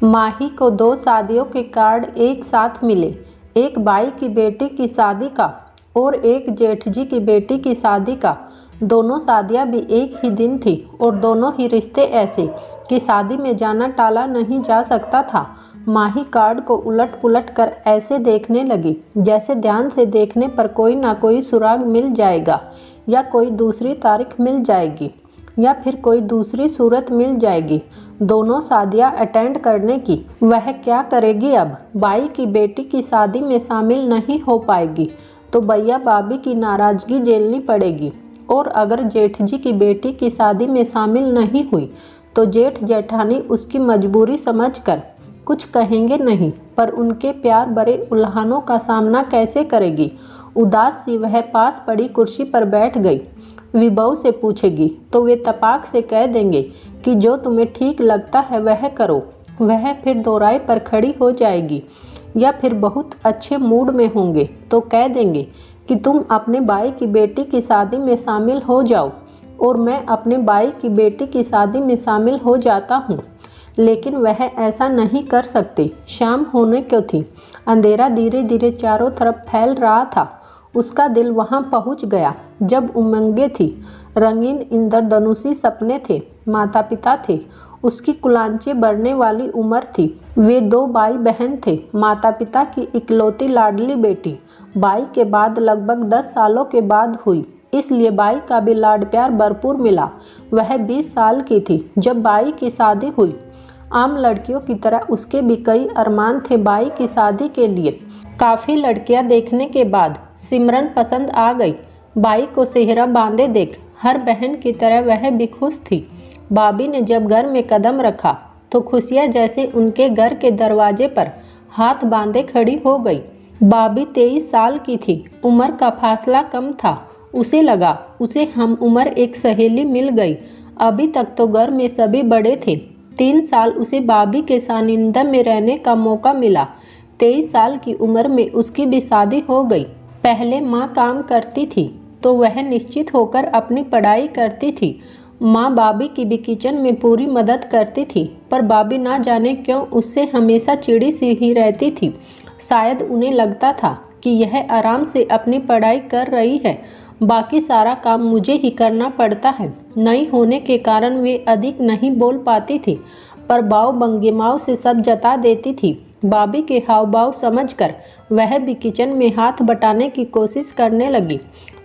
माही को दो शादियों के कार्ड एक साथ मिले, एक बाई की बेटी की शादी का और एक जेठ जी की बेटी की शादी का। दोनों शादियां भी एक ही दिन थी और दोनों ही रिश्ते ऐसे कि शादी में जाना टाला नहीं जा सकता था। माही कार्ड को उलट पुलट कर ऐसे देखने लगी जैसे ध्यान से देखने पर कोई ना कोई सुराग मिल जाएगा या कोई दूसरी तारीख मिल जाएगी या फिर कोई दूसरी सूरत मिल जाएगी दोनों शादियां अटेंड करने की। वह क्या करेगी अब? बाई की बेटी की शादी में शामिल नहीं हो पाएगी तो भैया भाभी की नाराज़गी झेलनी पड़ेगी, और अगर जेठ जी की बेटी की शादी में शामिल नहीं हुई तो जेठ जेठानी उसकी मजबूरी समझकर कुछ कहेंगे नहीं, पर उनके प्यार भरे उल्हानों का सामना कैसे करेगी? उदास सी वह पास पड़ी कुर्सी पर बैठ गई। विभव से पूछेगी तो वे तपाक से कह देंगे कि जो तुम्हें ठीक लगता है वह करो। वह फिर दोराए पर खड़ी हो जाएगी, या फिर बहुत अच्छे मूड में होंगे तो कह देंगे कि तुम अपने भाई की बेटी की शादी में शामिल हो जाओ और मैं अपने भाई की बेटी की शादी में शामिल हो जाता हूँ। लेकिन वह ऐसा नहीं कर सकती। शाम होने को थी। अंधेरा धीरे धीरे चारों तरफ फैल रहा था। उसका दिल वहां पहुंच गया जब उमंगें थी, रंगीन इंद्रधनुषी सपने थे, माता पिता थे, उसकी कुलांचे बढ़ने वाली उम्र थी। वे दो भाई बहन थे, माता पिता की इकलौती लाडली बेटी बाई के बाद लगभग 10 सालों के बाद हुई, इसलिए बाई का भी लाड प्यार भरपूर मिला। वह 20 साल की थी जब बाई की शादी हुई। आम लड़कियों की तरह उसके भी कई अरमान थे बाई की शादी के लिए। काफ़ी लड़कियां देखने के बाद सिमरन पसंद आ गई। बाई को सेहरा बांधे देख हर बहन की तरह वह भी खुश थी। भाभी ने जब घर में कदम रखा तो खुशियां जैसे उनके घर के दरवाजे पर हाथ बांधे खड़ी हो गई। भाभी 23 साल की थी। उम्र का फासला कम था। उसे लगा उसे हम उम्र एक सहेली मिल गई। अभी तक तो घर में सभी बड़े थे। 3 साल उसे भाभी के सानिध्य में रहने का मौका मिला। 23 साल की उम्र में उसकी भी शादी हो गई। पहले माँ काम करती थी तो वह निश्चित होकर अपनी पढ़ाई करती थी। माँ भाभी की भी किचन में पूरी मदद करती थी, पर भाभी ना जाने क्यों उससे हमेशा चिड़ी सी ही रहती थी। शायद उन्हें लगता था कि यह आराम से अपनी पढ़ाई कर रही है, बाकी सारा काम मुझे ही करना पड़ता है। नई होने के कारण वे अधिक नहीं बोल पाती थी, पर भाव भंगिमाओं से सब जता देती थी। भाभी के हाव भाव समझकर वह भी किचन में हाथ बटाने की कोशिश करने लगी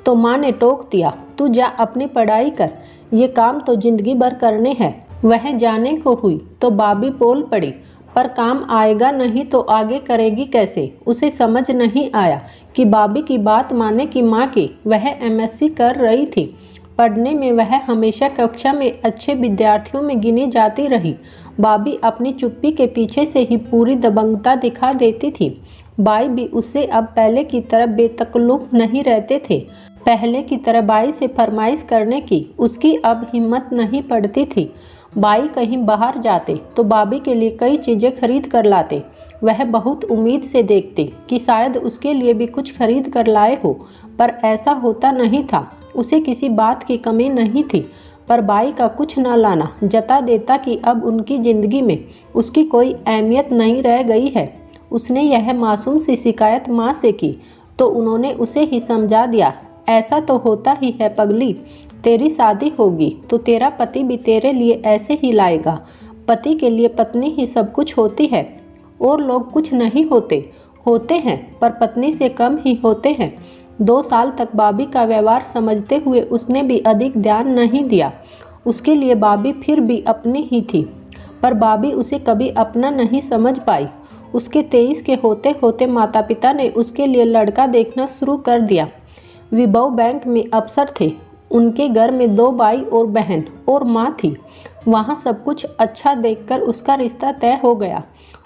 तो माँ ने टोक दिया, तू जा अपनी पढ़ाई कर, ये काम तो जिंदगी भर करने हैं। वह जाने को हुई तो भाभी बोल पड़ी, पर काम आएगा नहीं तो आगे करेगी कैसे? उसे समझ नहीं आया कि भाभी की बात माने कि माँ की। वह एमएससी कर रही थी। पढ़ने में वह हमेशा कक्षा में अच्छे विद्यार्थियों में गिनी जाती रही। भाभी अपनी चुप्पी के पीछे से ही पूरी दबंगता दिखा देती थी। बाई भी उससे अब पहले की तरह बेतकल्लुफ नहीं रहते थे। पहले की तरह बाई से फरमाइश करने की उसकी अब हिम्मत नहीं पड़ती थी। बाई कहीं बाहर जाते तो भाभी के लिए कई चीज़ें खरीद कर लाते। वह बहुत उम्मीद से देखती कि शायद उसके लिए भी कुछ खरीद कर लाए हो, पर ऐसा होता नहीं था। उसे किसी बात की कमी नहीं थी, पर बाई का कुछ न लाना जता देता कि अब उनकी ज़िंदगी में उसकी कोई अहमियत नहीं रह गई है। उसने यह मासूम सी शिकायत माँ से की तो उन्होंने उसे ही समझा दिया, ऐसा तो होता ही है पगली, तेरी शादी होगी तो तेरा पति भी तेरे लिए ऐसे ही लाएगा। पति के लिए पत्नी ही सब कुछ होती है और लोग कुछ नहीं होते। होते हैं पर पत्नी से कम ही होते हैं। 2 साल तक भाभी का व्यवहार समझते हुए उसने भी अधिक ध्यान नहीं दिया। उसके लिए भाभी फिर भी अपनी ही थी, पर भाभी उसे कभी अपना नहीं समझ पाई। उसके 23 के होते होते माता पिता ने उसके लिए लड़का देखना शुरू कर दिया। विभव बैंक में अफसर थे। उनके घर में 2 भाई और बहन और माँ थी। वहाँ सब कुछ अच्छा देखकर उसका रिश्ता तय हो गया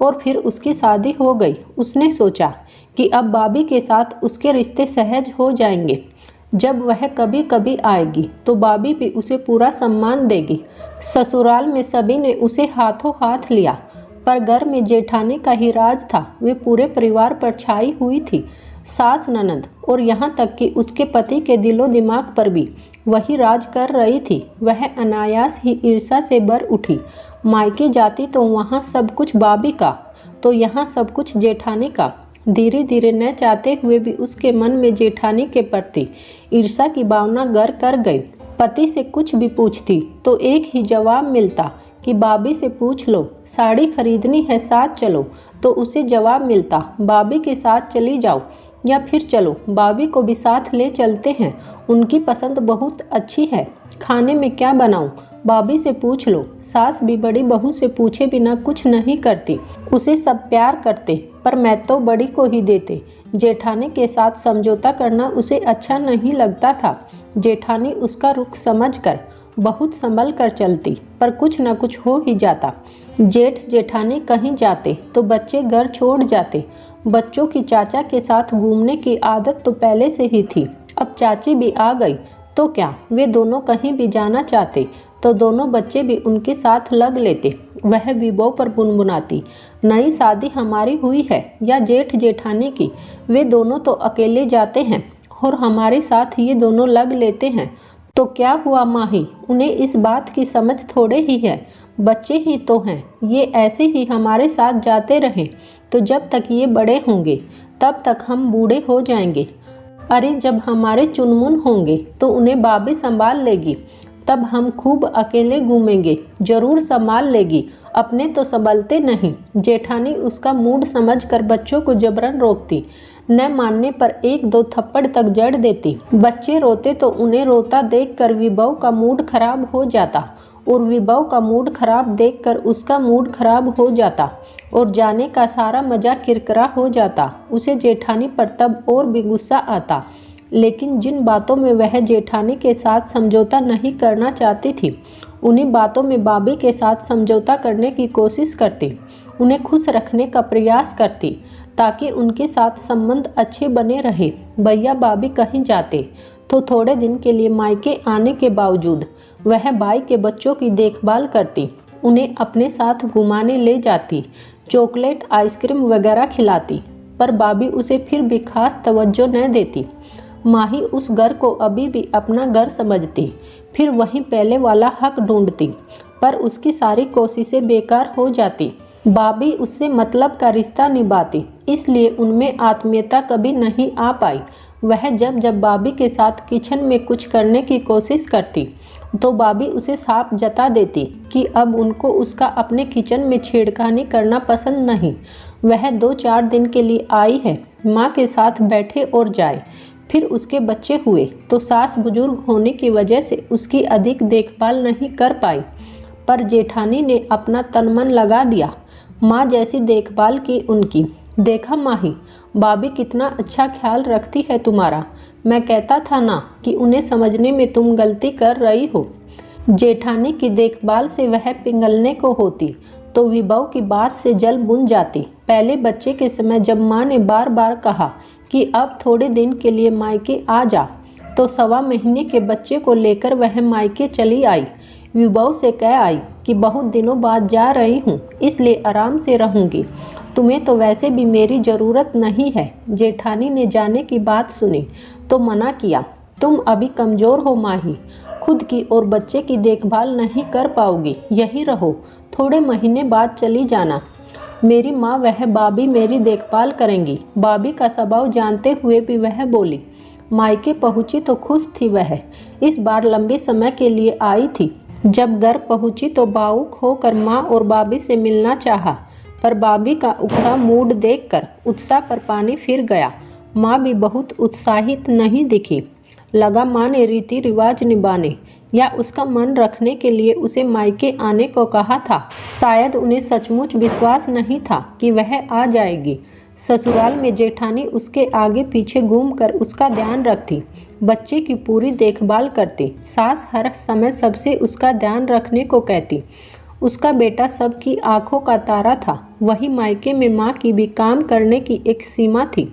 और फिर उसकी शादी हो गई। उसने सोचा कि अब भाभी के साथ उसके रिश्ते सहज हो जाएंगे। जब वह कभी कभी आएगी तो भाभी भी उसे पूरा सम्मान देगी। ससुराल में सभी ने उसे हाथों हाथ लिया, पर घर में जेठानी का ही राज था। वे पूरे परिवार पर छाई हुई थी, सास ननद, और यहाँ तक कि उसके पति के दिलो दिमाग पर भी वही राज कर रही थी। वह अनायास ही ईर्ष्या से भर उठी। मायके जाती तो वहाँ सब कुछ भाभी का, तो यहाँ सब कुछ जेठानी का। धीरे धीरे न चाहते हुए भी उसके मन में जेठानी के प्रति ईर्ष्या की भावना घर कर गई। पति से कुछ भी पूछती तो एक ही जवाब मिलता कि भाभी से पूछ लो, साड़ी खरीदनी है साथ चलो, तो उसे जवाब मिलता भाभी के साथ चली जाओ, या फिर चलो भाभी को भी साथ ले चलते हैं, उनकी पसंद बहुत अच्छी है, खाने में क्या बनाऊं, भाभी से पूछ लो। सास भी बड़ी बहू से पूछे बिना कुछ नहीं करती, उसे सब प्यार करते पर मैं तो बड़ी को ही देते। जेठानी के साथ समझौता करना उसे अच्छा नहीं लगता था। जेठानी उसका रुख समझकर बहुत संभल कर चलती, पर कुछ न कुछ हो ही जाता। जेठ जेठानी कहीं जाते तो बच्चे घर छोड़ जाते। बच्चों की चाचा के साथ घूमने की आदत तो पहले से ही थी, अब चाची भी आ गई तो क्या, वे दोनों कहीं भी जाना चाहते तो दोनों बच्चे भी उनके साथ लग लेते। वह विभव पर बुनबुनाती, नई शादी हमारी हुई है या जेठ जेठानी की, वे दोनों तो अकेले जाते हैं और हमारे साथ ये दोनों लग लेते हैं, तो क्या हुआ माही, उन्हें इस बात की समझ थोड़े ही है, बच्चे ही तो हैं, ये ऐसे ही हमारे साथ जाते रहें तो जब तक ये बड़े होंगे तब तक हम बूढ़े हो जाएंगे। अरे जब हमारे चुनमुन होंगे तो उन्हें भाभी संभाल लेगी, तब हम खूब अकेले घूमेंगे, जरूर संभाल लेगी, अपने तो संभलते नहीं। जेठानी उसका मूड समझकर बच्चों को जबरन रोकती, न मानने पर एक दो थप्पड़ तक जड़ देती। बच्चे रोते तो उन्हें रोता देखकर विभव का मूड खराब हो जाता और विभव का मूड खराब देखकर उसका मूड खराब हो जाता और जाने का सारा मजा किरकिरा हो जाता। उसे जेठानी पर तब और भी गुस्सा आता, लेकिन जिन बातों में वह जेठानी के साथ समझौता नहीं करना चाहती थी, उन्हीं बातों में भाभी के साथ समझौता करने की कोशिश करती, उन्हें खुश रखने का प्रयास करती ताकि उनके साथ संबंध अच्छे बने रहे। भैया भाभी कहीं जाते तो थोड़े दिन के लिए मायके आने के बावजूद वह भाई के बच्चों की देखभाल करती, उन्हें अपने साथ घुमाने ले जाती, चॉकलेट आइसक्रीम वगैरह खिलाती, पर भाभी उसे फिर भी खास तवज्जो न देती। माही उस घर को अभी भी अपना घर समझती, फिर वहीं पहले वाला हक ढूंढती, पर उसकी सारी कोशिशें बेकार हो जाती। भाभी उससे मतलब का रिश्ता निभाती, इसलिए उनमें आत्मीयता कभी नहीं आ पाई। वह जब जब भाभी के साथ किचन में कुछ करने की कोशिश करती तो भाभी उसे साफ जता देती कि अब उनको उसका अपने किचन में छेड़खानी करना पसंद नहीं। वह 2-4 दिन के लिए आई है, माँ के साथ बैठे और जाए। फिर उसके बच्चे हुए तो सास बुजुर्ग होने की वजह से उसकी अधिक देखभाल नहीं कर पाई, पर जेठानी ने अपना तन मन लगा दिया, माँ जैसी देखभाल की उनकी। देखा माही, भाभी कितना अच्छा ख्याल रखती है तुम्हारा, मैं कहता था ना कि उन्हें समझने में तुम गलती कर रही हो। जेठानी की देखभाल से वह पिघलने को होती तो विभव की बात से जल बुन जाती। पहले बच्चे के समय जब माँ ने बार बार कहा कि अब थोड़े दिन के लिए मायके आ जा, तो 1.25 महीने के बच्चे को लेकर वह मायके चली आई। विभव से कह आई कि बहुत दिनों बाद जा रही हूँ, इसलिए आराम से रहूँगी, तुम्हें तो वैसे भी मेरी ज़रूरत नहीं है। जेठानी ने जाने की बात सुनी तो मना किया, तुम अभी कमज़ोर हो माही, खुद की और बच्चे की देखभाल नहीं कर पाओगी, यहीं रहो, थोड़े महीने बाद चली जाना। मेरी माँ वह भाभी मेरी देखभाल करेंगी। भाभी का स्वभाव जानते हुए भी वह बोली। मायके पहुँची तो खुश थी वह, इस बार लंबे समय के लिए आई थी। जब घर पहुँची तो भावुक होकर माँ और भाभी से मिलना चाहा, पर भाभी का उखड़ा मूड देखकर उत्साह पर पानी फिर गया। माँ भी बहुत उत्साहित नहीं दिखी। लगा माँ ने रीति रिवाज निभाने या उसका मन रखने के लिए उसे मायके आने को कहा था। शायद उन्हें सचमुच विश्वास नहीं था कि वह आ जाएगी। ससुराल में जेठानी उसके आगे पीछे घूमकर उसका ध्यान रखती, बच्चे की पूरी देखभाल करती। सास हर समय सबसे उसका ध्यान रखने को कहती। उसका बेटा सबकी आंखों का तारा था। वही मायके में माँ की भी काम करने की एक सीमा थी।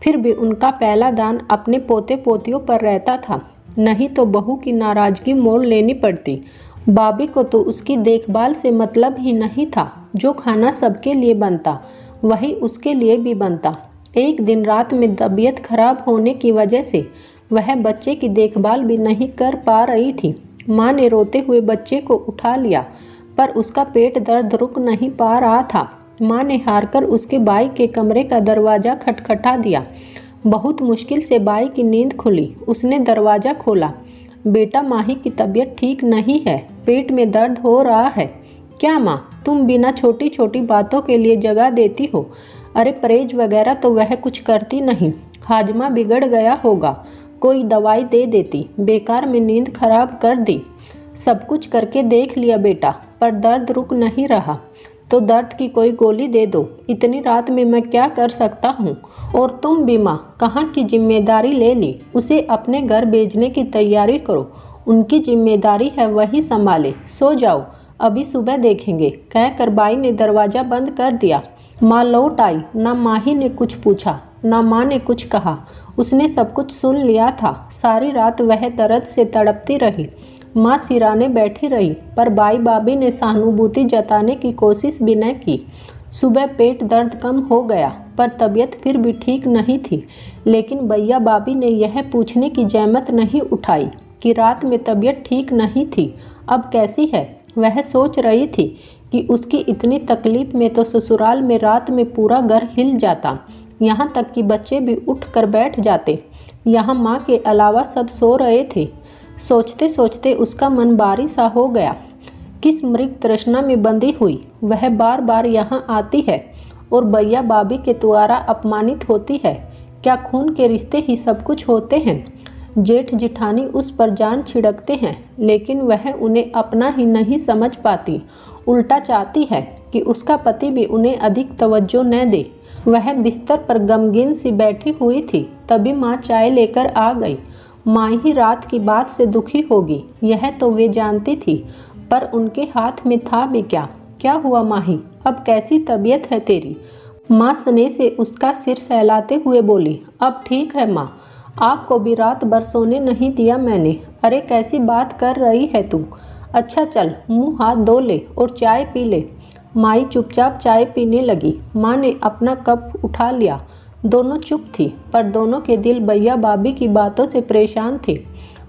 फिर भी उनका पहला दान अपने पोते पोतियों पर रहता था, नहीं तो बहू की नाराज़गी मोल लेनी पड़ती। भाभी को तो उसकी देखभाल से मतलब ही नहीं था। जो खाना सबके लिए बनता वही उसके लिए भी बनता। एक दिन रात में तबीयत खराब होने की वजह से वह बच्चे की देखभाल भी नहीं कर पा रही थी। माँ ने रोते हुए बच्चे को उठा लिया, पर उसका पेट दर्द रुक नहीं पा रहा था। माँ ने हारकर उसके बाई के कमरे का दरवाज़ा खटखटा दिया। बहुत मुश्किल से बाई की नींद खुली। उसने दरवाज़ा खोला। बेटा, माही की तबीयत ठीक नहीं है, पेट में दर्द हो रहा है। क्या माँ, तुम बिना छोटी छोटी बातों के लिए जगा देती हो? अरे परहेज वगैरह तो वह कुछ करती नहीं, हाजमा बिगड़ गया होगा, कोई दवाई दे देती, बेकार में नींद खराब कर दी। सब कुछ करके देख लिया बेटा, पर दर्द रुक नहीं रहा। तो दर्द की कोई गोली दे दो, इतनी रात में मैं क्या कर सकता हूँ। और तुम भी माँ, कहाँ की जिम्मेदारी ले ली, उसे अपने घर भेजने की तैयारी करो, उनकी जिम्मेदारी है वही संभाले। सो जाओ, अभी सुबह देखेंगे, कहकर बाई ने दरवाज़ा बंद कर दिया। माँ लौट आई। ना माही ने कुछ पूछा, ना माँ ने कुछ कहा। उसने सब कुछ सुन लिया था। सारी रात वह दर्द से तड़पती रही। माँ सिराने बैठी रही, पर बाई बाबी ने सहानुभूति जताने की कोशिश भी न की। सुबह पेट दर्द कम हो गया, पर तबीयत फिर भी ठीक नहीं थी। लेकिन भैया बाबी ने यह पूछने की जहमत नहीं उठाई कि रात में तबीयत ठीक नहीं थी, अब कैसी है। वह सोच रही थी कि उसकी इतनी तकलीफ में तो ससुराल में रात में पूरा घर हिल जाता, यहाँ तक कि बच्चे भी उठ कर बैठ जाते। यहाँ माँ के अलावा सब सो रहे थे। सोचते सोचते उसका मन बारी सा हो गया। किस मृग तृष्णा में बंधी हुई वह बार बार यहाँ आती है और भैया बाबी के द्वारा अपमानित होती है। क्या खून के रिश्ते ही सब कुछ होते हैं? जेठ जिठानी उस पर जान छिड़कते हैं, लेकिन वह उन्हें अपना ही नहीं समझ पाती। उल्टा चाहती है कि उसका पति भी उन्हें अधिक तवज्जो न दे। वह बिस्तर पर गमगीन सी बैठी हुई थी, तभी माँ चाय लेकर आ गई। माँ ही रात की बात से दुखी होगी, यह तो वे जानती थी, पर उनके हाथ में था भी क्या। क्या हुआ माही, अब कैसी तबीयत है तेरी? माँ स्नेह से उसका सिर सहलाते हुए बोली, अब ठीक है माँ, आपको भी रात भर सोने नहीं दिया मैंने। अरे कैसी बात कर रही है तू? अच्छा चल, मुंह हाथ धो ले और चाय पी ले। माई चुपचाप चाय पीने लगी। माँ ने अपना कप उठा लिया। दोनों चुप थी, पर दोनों के दिल भैया बाबी की बातों से परेशान थे।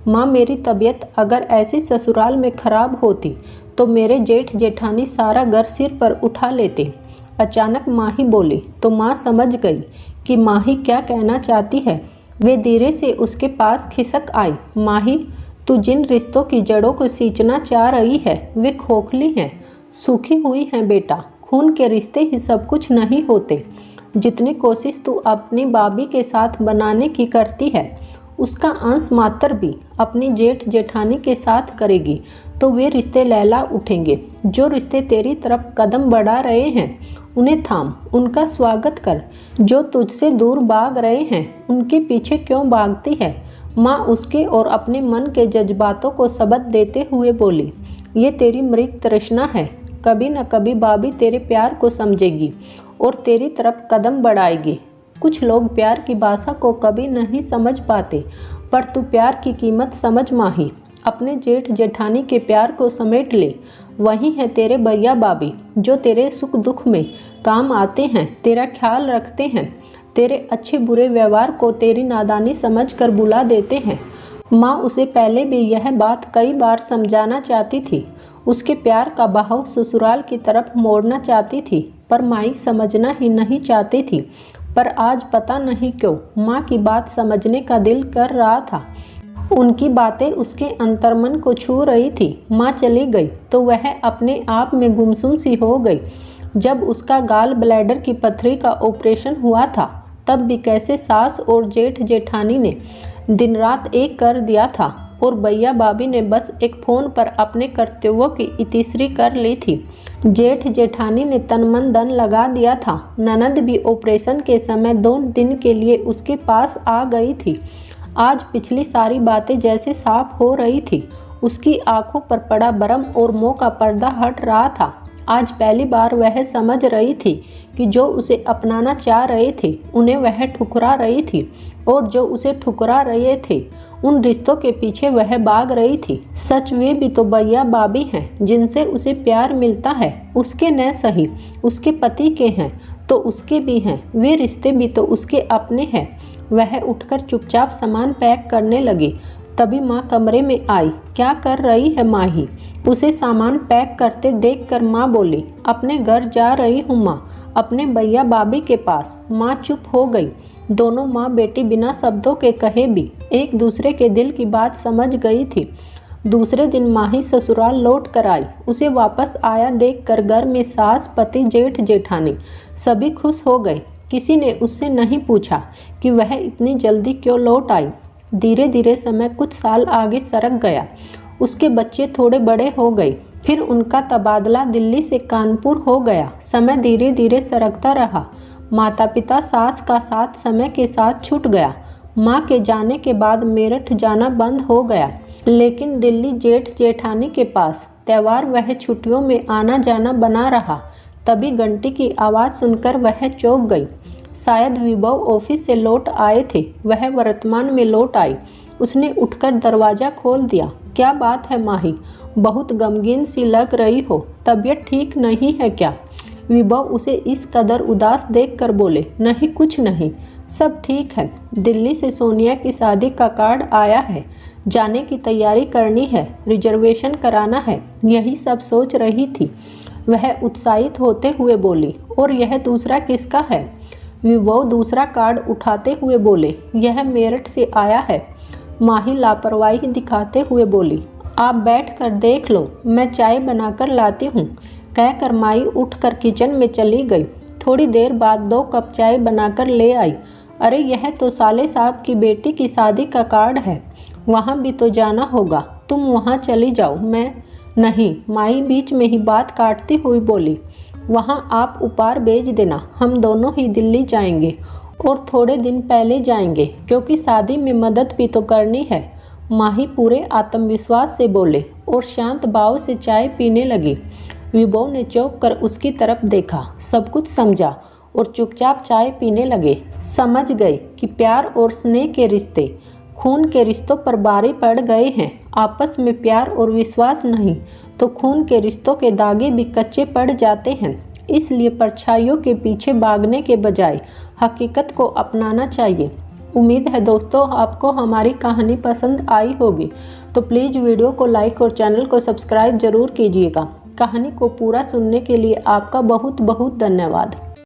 माँ, मेरी तबीयत अगर ऐसी ससुराल में खराब होती तो मेरे जेठ जेठानी सारा घर सिर पर उठा लेते। अचानक माँ ही बोली तो माँ समझ गई कि माँ ही क्या कहना चाहती है। वे धीरे से उसके पास खिसक आई। माही, तू जिन रिश्तों की जड़ों को सींचना चाह रही है वे खोखली हैं, सूखी हुई हैं बेटा। खून के रिश्ते ही सब कुछ नहीं होते। जितनी कोशिश तू अपनी बाबी के साथ बनाने की करती है, उसका अंश मात्र भी अपनी जेठ जेठानी के साथ करेगी तो वे रिश्ते लहला उठेंगे। जो रिश्ते तेरी तरफ कदम बढ़ा रहे हैं उन्हें थाम, उनका स्वागत कर। जो तुझसे दूर भाग रहे हैं उनके पीछे क्यों भागती है? माँ उसके और अपने मन के जज्बातों को सबक देते हुए बोली, ये तेरी मृग तृष्णा है। कभी न कभी बाबी तेरे प्यार को समझेगी और तेरी तरफ कदम बढ़ाएगी। कुछ लोग प्यार की भाषा को कभी नहीं समझ पाते, पर तू प्यार की कीमत समझ माही। अपने जेठ जेठानी के प्यार को समेट ले। वही है तेरे भैया बाबी जो तेरे सुख दुख में काम आते हैं, तेरा ख्याल रखते हैं, तेरे अच्छे बुरे व्यवहार को तेरी नादानी समझकर बुला देते हैं। माँ उसे पहले भी यह बात कई बार समझाना चाहती थी। उसके प्यार का बहाव ससुराल की तरफ मोड़ना चाहती थी, पर माई समझना ही नहीं चाहती थी। पर आज पता नहीं क्यों माँ की बात समझने का दिल कर रहा था। उनकी बातें उसके अंतर्मन को छू रही थी। माँ चली गई तो वह अपने आप में गुमसुम सी हो गई। जब उसका गाल ब्लैडर की पथरी का ऑपरेशन हुआ था, तब भी कैसे सास और जेठ जेठानी ने दिन रात एक कर दिया था और भैया भाभी ने बस एक फ़ोन पर अपने कर्तव्यों की इतिश्री कर ली थी। जेठ जेठानी ने तन मन धन लगा दिया था। ननद भी ऑपरेशन के समय 2 दिन के लिए उसके पास आ गई थी। आज पिछली सारी बातें जैसे साफ हो रही थी। उसकी आंखों पर पड़ा भरम और मोह का पर्दा हट रहा था। आज पहली बार वह समझ रही थी कि जो उसे अपनाना चाह रहे थे उन्हें वह ठुकरा रही थी, और जो उसे ठुकरा रहे थे उन रिश्तों के पीछे वह भाग रही थी। सच वे भी तो भैया भाभी हैं जिनसे उसे प्यार मिलता है। उसके न सही, उसके पति के हैं तो उसके भी हैं। वे रिश्ते भी तो उसके अपने हैं। वह उठकर चुपचाप सामान पैक करने लगी। तभी माँ कमरे में आई। क्या कर रही है माही? उसे सामान पैक करते देखकर माँ बोली, अपने घर जा रही हूँ माँ, अपने भैया भाभी के पास। माँ चुप हो गई। दोनों माँ बेटी बिना शब्दों के कहे भी एक दूसरे के दिल की बात समझ गई थी। दूसरे दिन माही ससुराल लौट कर आई। उसे वापस आया देखकर घर में सास, पति, जेठ, जेठानी सभी खुश हो गए। किसी ने उससे नहीं पूछा कि वह इतनी जल्दी क्यों लौट आई। धीरे धीरे समय कुछ साल आगे सरक गया। उसके बच्चे थोड़े बड़े हो गए। फिर उनका तबादला दिल्ली से कानपुर हो गया। समय धीरे धीरे सरकता रहा। माता पिता, सास का साथ समय के साथ छूट गया। माँ के जाने के बाद मेरठ जाना बंद हो गया, लेकिन दिल्ली जेठ जेठानी के पास त्योहार वह छुट्टियों में आना जाना बना रहा। तभी घंटी की आवाज़ सुनकर वह चौंक गई। शायद विभव ऑफिस से लौट आए थे। वह वर्तमान में लौट आई। उसने उठकर दरवाज़ा खोल दिया। क्या बात है माही, बहुत गमगीन सी लग रही हो, तबीयत ठीक नहीं है क्या? विभव उसे इस कदर उदास देखकर बोले, नहीं कुछ नहीं, सब ठीक है। दिल्ली से सोनिया की शादी का कार्ड आया है, जाने की तैयारी करनी है, रिजर्वेशन कराना है, यही सब सोच रही थी। वह उत्साहित होते हुए बोली, और यह दूसरा किसका है? विभव दूसरा कार्ड उठाते हुए बोले, यह मेरठ से आया है। माही लापरवाही दिखाते हुए बोली, आप बैठ कर देख लो, मैं चाय बनाकर लाती हूँ। कहकर माई उठकर किचन में चली गई। थोड़ी देर बाद 2 कप चाय बनाकर ले आई। अरे यह तो साले साहब की बेटी की शादी का कार्ड है, वहाँ भी तो जाना होगा, तुम वहाँ चली जाओ। मैं नहीं, माई बीच में ही बात काटती हुई बोली, वहाँ आप उपहार भेज देना, हम दोनों ही दिल्ली जाएंगे और थोड़े दिन पहले जाएंगे, क्योंकि शादी में मदद भी तो करनी है। माही पूरे आत्मविश्वास से बोले और शांत भाव से चाय पीने लगी। विभव ने चौंक कर उसकी तरफ देखा, सब कुछ समझा और चुपचाप चाय पीने लगे। समझ गए कि प्यार और स्नेह के रिश्ते खून के रिश्तों पर भारी पड़ गए हैं। आपस में प्यार और विश्वास नहीं तो खून के रिश्तों के धागे भी कच्चे पड़ जाते हैं। इसलिए परछाइयों के पीछे भागने के बजाय हकीकत को अपनाना चाहिए। उम्मीद है दोस्तों आपको हमारी कहानी पसंद आई होगी, तो प्लीज़ वीडियो को लाइक और चैनल को सब्सक्राइब जरूर कीजिएगा। कहानी को पूरा सुनने के लिए आपका बहुत बहुत धन्यवाद।